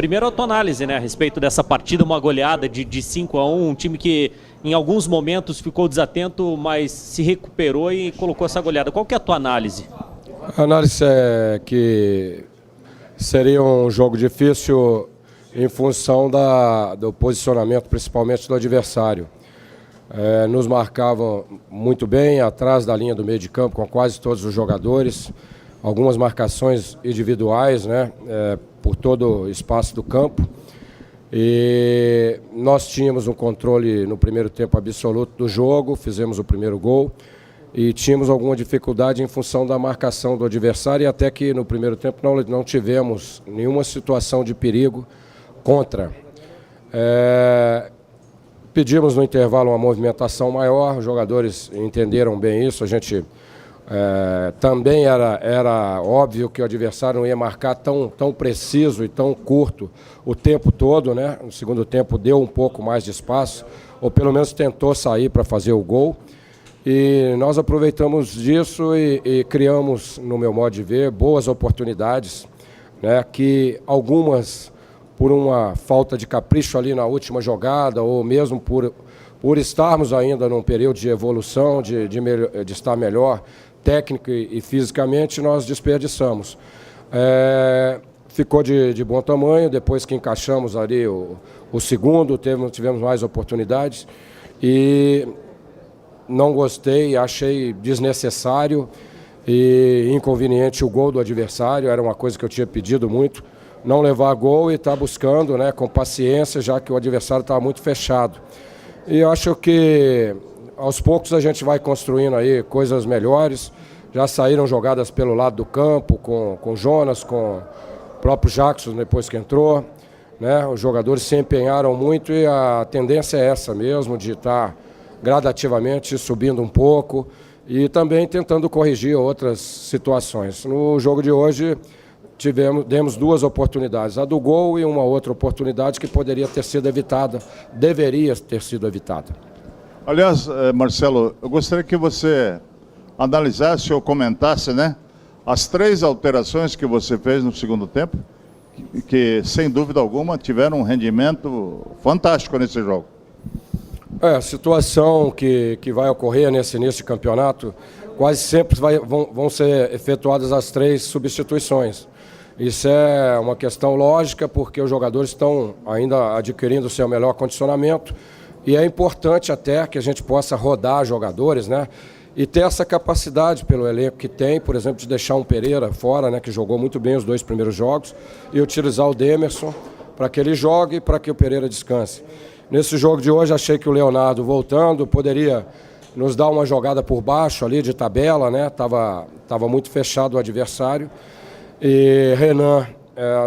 primeiro a tua análise, né, a respeito dessa partida, uma goleada de 5-1, um time que em alguns momentos ficou desatento, mas se recuperou e colocou essa goleada. Qual que é a tua análise? A análise é que seria um jogo difícil em função do posicionamento, principalmente do adversário. Nos marcavam muito bem, atrás da linha do meio de campo, com quase todos os jogadores. Algumas marcações individuais, né, por todo o espaço do campo. E nós tínhamos um controle no primeiro tempo absoluto do jogo, fizemos o primeiro gol e tínhamos alguma dificuldade em função da marcação do adversário, e até que no primeiro tempo não tivemos nenhuma situação de perigo contra. Pedimos no intervalo uma movimentação maior, os jogadores entenderam bem isso. A gente também era óbvio que o adversário não ia marcar tão preciso e tão curto o tempo todo, né? No segundo tempo deu um pouco mais de espaço, ou pelo menos tentou sair para fazer o gol. E nós aproveitamos disso e criamos, no meu modo de ver, boas oportunidades, né? Que algumas por uma falta de capricho ali na última jogada, ou mesmo por estarmos ainda num período de evolução, de estar melhor técnico e fisicamente, nós desperdiçamos. Ficou de bom tamanho, depois que encaixamos ali o segundo, tivemos mais oportunidades e não gostei, achei desnecessário e inconveniente o gol do adversário. Era uma coisa que eu tinha pedido muito, não levar gol e estar buscando, né, com paciência, já que o adversário estava muito fechado. E eu acho que aos poucos a gente vai construindo aí coisas melhores. Já saíram jogadas pelo lado do campo, com o Jonas, com o próprio Jackson depois que entrou, né? Os jogadores se empenharam muito e a tendência é essa mesmo, de estar gradativamente subindo um pouco e também tentando corrigir outras situações. No jogo de hoje demos duas oportunidades, a do gol e uma outra oportunidade que poderia ter sido evitada, deveria ter sido evitada. Aliás, Marcelo, eu gostaria que você analisasse ou comentasse, né, as 3 alterações que você fez no segundo tempo, que sem dúvida alguma tiveram um rendimento fantástico nesse jogo. A situação que vai ocorrer nesse início de campeonato, quase sempre vão ser efetuadas as 3 substituições. Isso é uma questão lógica, porque os jogadores estão ainda adquirindo o seu melhor condicionamento e é importante até que a gente possa rodar jogadores, né? E ter essa capacidade pelo elenco que tem, por exemplo, de deixar um Pereira fora, né, que jogou muito bem os 2 primeiros jogos, e utilizar o Demerson para que ele jogue e para que o Pereira descanse. Nesse jogo de hoje, achei que o Leonardo, voltando, poderia nos dar uma jogada por baixo ali de tabela, né? Tava muito fechado o adversário. E Renan,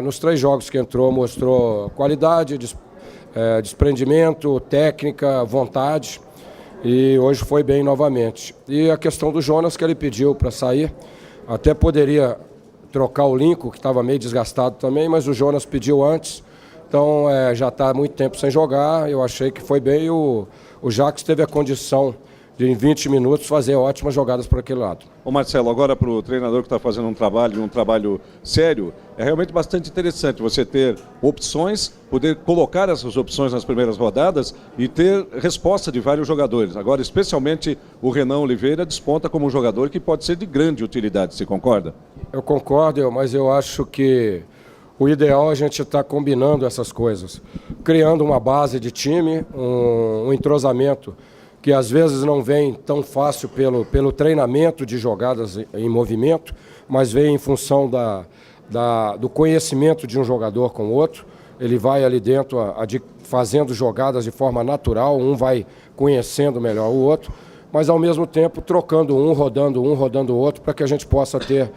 nos 3 jogos que entrou, mostrou qualidade, desprendimento, técnica, vontade. E hoje foi bem novamente. E a questão do Jonas, que ele pediu para sair, até poderia trocar o Lincoln, que estava meio desgastado também, mas o Jonas pediu antes. Então já está há muito tempo sem jogar, eu achei que foi bem. O Jacques teve a condição de, em 20 minutos, fazer ótimas jogadas por aquele lado. Ô Marcelo, agora para o treinador que está fazendo um trabalho sério, é realmente bastante interessante você ter opções, poder colocar essas opções nas primeiras rodadas e ter resposta de vários jogadores. Agora, especialmente o Renan Oliveira desponta como um jogador que pode ser de grande utilidade, você concorda? Eu concordo, mas eu acho que o ideal é a gente estar combinando essas coisas, criando uma base de time, um entrosamento que às vezes não vem tão fácil pelo treinamento de jogadas em movimento, mas vem em função do conhecimento de um jogador com o outro. Ele vai ali dentro fazendo jogadas de forma natural, um vai conhecendo melhor o outro, mas ao mesmo tempo trocando rodando o outro, para que a gente possa ter,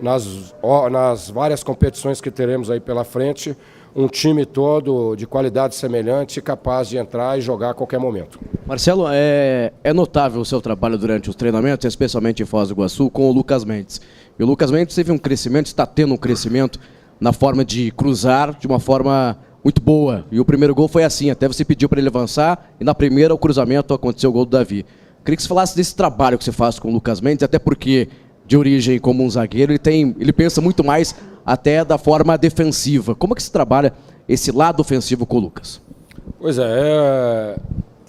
nas várias competições que teremos aí pela frente, um time todo de qualidade semelhante, capaz de entrar e jogar a qualquer momento. Marcelo, é notável o seu trabalho durante os treinamentos, especialmente em Foz do Iguaçu, com o Lucas Mendes. E o Lucas Mendes teve um crescimento, está tendo um crescimento na forma de cruzar de uma forma muito boa. E o primeiro gol foi assim, até você pediu para ele avançar e na primeira o cruzamento aconteceu o gol do Davi. Queria que você falasse desse trabalho que você faz com o Lucas Mendes, até porque de origem como um zagueiro, ele pensa muito mais até da forma defensiva. Como é que se trabalha esse lado ofensivo com o Lucas? Pois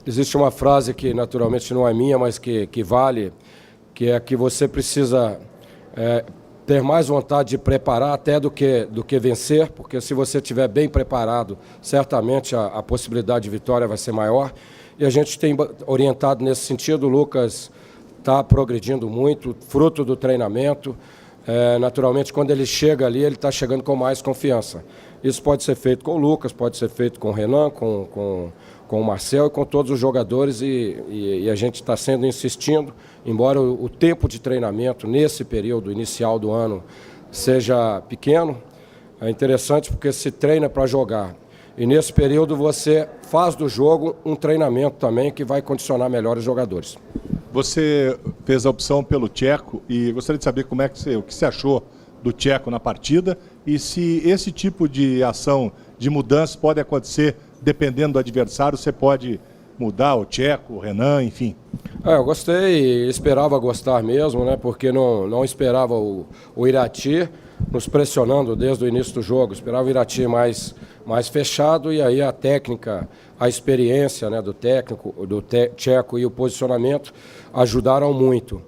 existe uma frase que naturalmente não é minha, mas que vale, que é que você precisa ter mais vontade de preparar até do que vencer, porque se você estiver bem preparado, certamente a possibilidade de vitória vai ser maior. E a gente tem orientado nesse sentido. O Lucas está progredindo muito, fruto do treinamento. Naturalmente, quando ele chega ali, ele está chegando com mais confiança. Isso pode ser feito com o Lucas, pode ser feito com o Renan, com o Marcel e com todos os jogadores, e a gente está insistindo, embora o tempo de treinamento nesse período inicial do ano seja pequeno. É interessante porque se treina para jogar, e nesse período você faz do jogo um treinamento também que vai condicionar melhor os jogadores. Você fez a opção pelo Tcheco e gostaria de saber o que você achou do Tcheco na partida e se esse tipo de ação de mudança pode acontecer dependendo do adversário. Você pode mudar o Tcheco, o Renan, enfim. Eu gostei, esperava gostar mesmo, né? Porque não esperava o Irati nos pressionando desde o início do jogo. Esperava o Irati mais fechado, e aí a técnica, a experiência, né, do técnico, do Tcheco e o posicionamento ajudaram muito.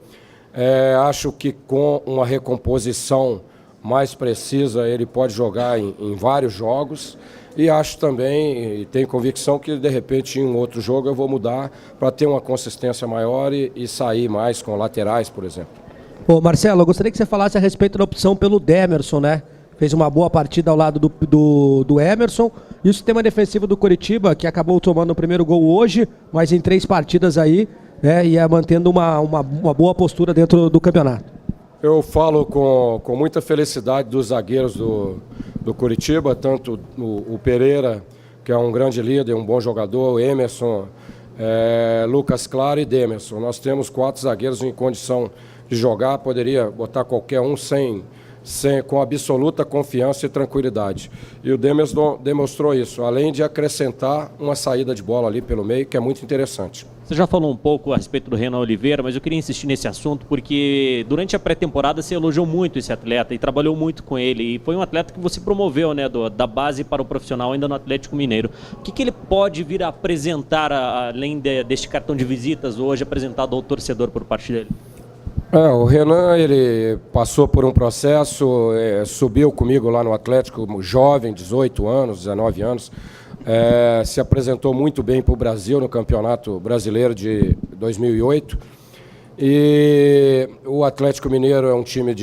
Acho que com uma recomposição mais precisa ele pode jogar em vários jogos, e acho também, e tenho convicção que de repente em um outro jogo eu vou mudar para ter uma consistência maior e sair mais com laterais, por exemplo. Ô Marcelo, eu gostaria que você falasse a respeito da opção pelo Demerson, né? Fez uma boa partida ao lado do Emerson, e o sistema defensivo do Coritiba, que acabou tomando o primeiro gol hoje, mas em 3 partidas aí, né, ia mantendo uma boa postura dentro do campeonato. Eu falo com muita felicidade dos zagueiros do Coritiba, tanto o Pereira, que é um grande líder, um bom jogador, o Emerson, Lucas Claro e Demerson. Nós temos 4 zagueiros em condição de jogar, poderia botar qualquer um com absoluta confiança e tranquilidade. E o Demerson demonstrou isso, além de acrescentar uma saída de bola ali pelo meio, que é muito interessante. Você já falou um pouco a respeito do Renan Oliveira, mas eu queria insistir nesse assunto porque durante a pré-temporada você elogiou muito esse atleta e trabalhou muito com ele. E foi um atleta que você promoveu, né, da base para o profissional ainda no Atlético Mineiro. O que ele pode vir a apresentar, além deste cartão de visitas hoje apresentado ao torcedor por parte dele? O Renan, ele passou por um processo, subiu comigo lá no Atlético, jovem, 18 anos, 19 anos, se apresentou muito bem para o Brasil no Campeonato Brasileiro de 2008. E o Atlético Mineiro é um time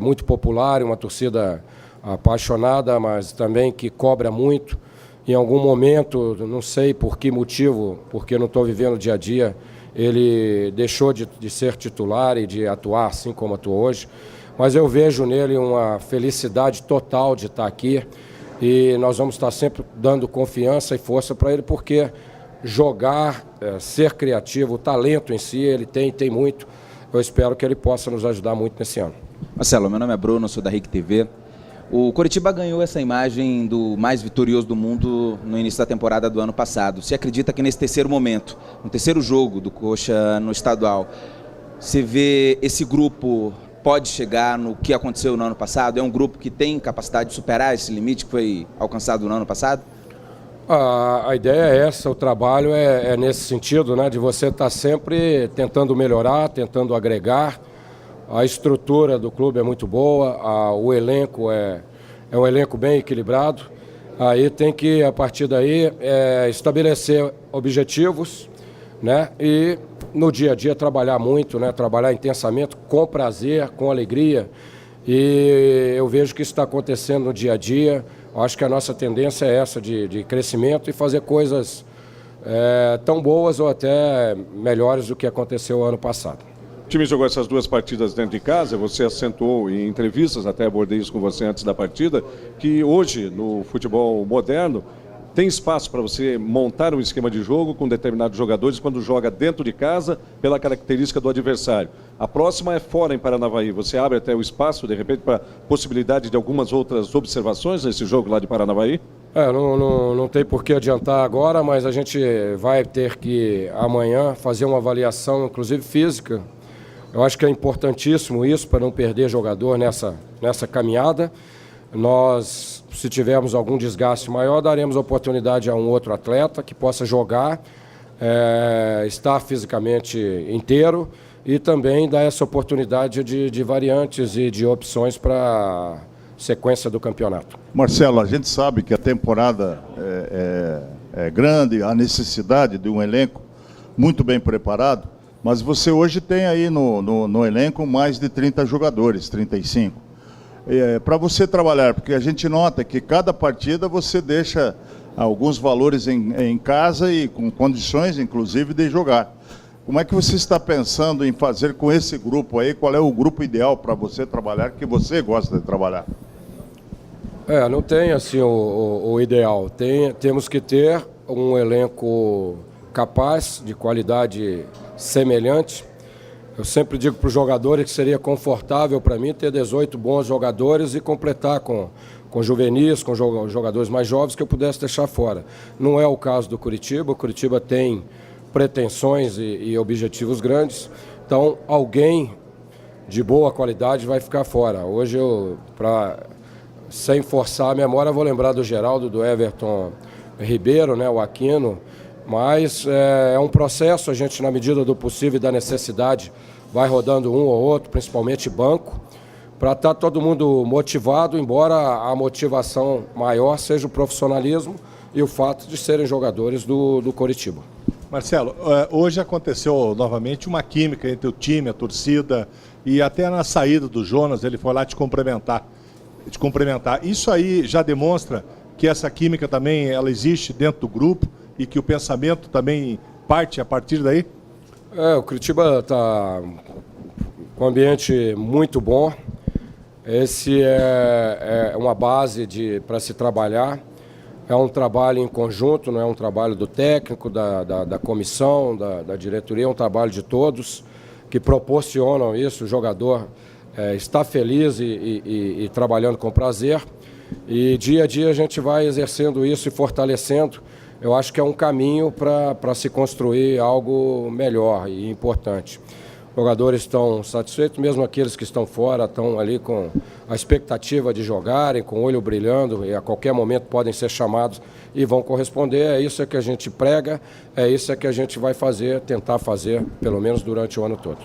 muito popular, uma torcida apaixonada, mas também que cobra muito. Em algum momento, não sei por que motivo, porque não estou vivendo o dia a dia, ele deixou de ser titular e de atuar assim como atua hoje, mas eu vejo nele uma felicidade total de estar aqui, e nós vamos estar sempre dando confiança e força para ele, porque jogar, ser criativo, o talento em si, ele tem muito. Eu espero que ele possa nos ajudar muito nesse ano. Marcelo, meu nome é Bruno, sou da RIC TV. O Coritiba ganhou essa imagem do mais vitorioso do mundo no início da temporada do ano passado. Você acredita que nesse terceiro momento, no terceiro jogo do Coxa no estadual, você vê esse grupo pode chegar no que aconteceu no ano passado? É um grupo que tem capacidade de superar esse limite que foi alcançado no ano passado? A ideia é essa, o trabalho é nesse sentido, né, de você estar sempre tentando melhorar, tentando agregar. A estrutura do clube é muito boa, o elenco é um elenco bem equilibrado. Aí tem que, a partir daí, estabelecer objetivos, né? E no dia a dia trabalhar muito, né? Trabalhar intensamente, com prazer, com alegria. E eu vejo que isso está acontecendo no dia a dia. Eu acho que a nossa tendência é essa, de crescimento e fazer coisas tão boas ou até melhores do que aconteceu ano passado. O time jogou essas 2 partidas dentro de casa, você acentuou em entrevistas, até abordei isso com você antes da partida, que hoje, no futebol moderno, tem espaço para você montar um esquema de jogo com determinados jogadores quando joga dentro de casa, pela característica do adversário. A próxima é fora, em Paranavaí. Você abre até o espaço, de repente, para possibilidade de algumas outras observações nesse jogo lá de Paranavaí? Não tem por que adiantar agora, mas a gente vai ter que, amanhã, fazer uma avaliação, inclusive física. Eu acho que é importantíssimo isso para não perder jogador nessa caminhada. Nós se tivermos algum desgaste maior, daremos oportunidade a um outro atleta que possa jogar, estar fisicamente inteiro e também dar essa oportunidade de variantes e de opções para a sequência do campeonato. Marcelo, a gente sabe que a temporada é grande, a necessidade de um elenco muito bem preparado, mas você hoje tem aí no elenco mais de 30 jogadores, 35. Para você trabalhar, porque a gente nota que cada partida você deixa alguns valores em casa e com condições, inclusive, de jogar. Como é que você está pensando em fazer com esse grupo aí? Qual é o grupo ideal para você trabalhar, que você gosta de trabalhar? Não tem assim o ideal. Temos que ter um elenco capaz, de qualidade semelhante. Eu sempre digo para os jogadores que seria confortável para mim ter 18 bons jogadores e completar com juvenis, com jogadores mais jovens que eu pudesse deixar fora. Não é o caso do Curitiba. O Curitiba tem pretensões e objetivos grandes. Então, alguém de boa qualidade vai ficar fora. Hoje, sem forçar a memória, vou lembrar do Geraldo, do Everton Ribeiro, né, o Aquino. Mas é um processo, a gente, na medida do possível e da necessidade, vai rodando um ou outro, principalmente banco, para estar todo mundo motivado, embora a motivação maior seja o profissionalismo e o fato de serem jogadores do Coritiba. Marcelo, hoje aconteceu novamente uma química entre o time, a torcida, e até na saída do Jonas ele foi lá te cumprimentar. Isso aí já demonstra que essa química também ela existe dentro do grupo e que o pensamento também parte a partir daí? O Curitiba está com um ambiente muito bom. Esse é uma base para se trabalhar. É um trabalho em conjunto, não é um trabalho do técnico, da comissão, da diretoria, é um trabalho de todos que proporcionam isso. O jogador está feliz e trabalhando com prazer. E dia a dia a gente vai exercendo isso e fortalecendo. Eu acho que é um caminho para se construir algo melhor e importante. Os jogadores estão satisfeitos, mesmo aqueles que estão fora estão ali com a expectativa de jogarem, com o olho brilhando, e a qualquer momento podem ser chamados e vão corresponder. É isso que a gente prega, é isso que a gente vai fazer, tentar fazer, pelo menos durante o ano todo.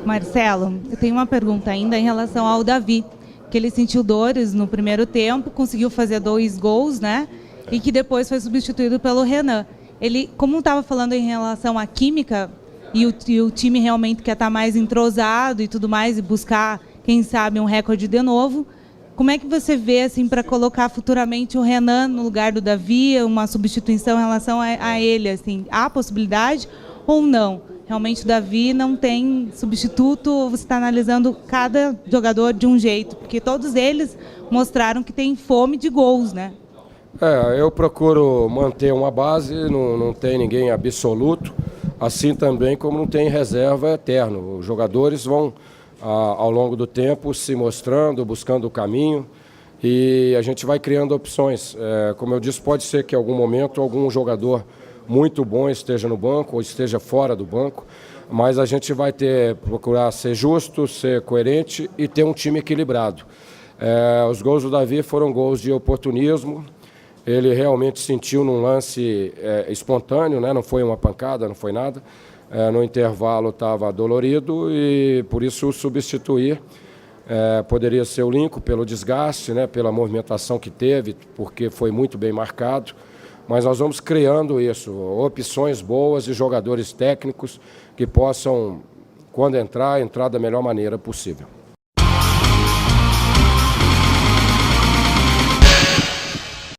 Marcelo, eu tenho uma pergunta ainda em relação ao Davi, que ele sentiu dores no primeiro tempo, conseguiu fazer 2 gols, né? E que depois foi substituído pelo Renan. Ele, como estava falando em relação à química, e o time realmente quer estar mais entrosado e tudo mais, e buscar, quem sabe, um recorde de novo, como é que você vê, assim, para colocar futuramente o Renan no lugar do Davi, uma substituição em relação a ele, assim, há possibilidade ou não? Realmente o Davi não tem substituto, ou você está analisando cada jogador de um jeito? Porque todos eles mostraram que tem fome de gols, né? Eu procuro manter uma base, não tem ninguém absoluto, assim também como não tem reserva eterno. Os jogadores vão, ao longo do tempo, se mostrando, buscando o caminho e a gente vai criando opções. Como eu disse, pode ser que em algum momento algum jogador muito bom esteja no banco ou esteja fora do banco, mas a gente vai procurar ser justo, ser coerente e ter um time equilibrado. Os gols do Davi foram gols de oportunismo. Ele realmente sentiu num lance espontâneo, né? Não foi uma pancada, não foi nada. No intervalo estava dolorido e por isso o substituir poderia ser o Lincoln pelo desgaste, né? Pela movimentação que teve, porque foi muito bem marcado. Mas nós vamos criando isso, opções boas e jogadores técnicos que possam, quando entrar da melhor maneira possível.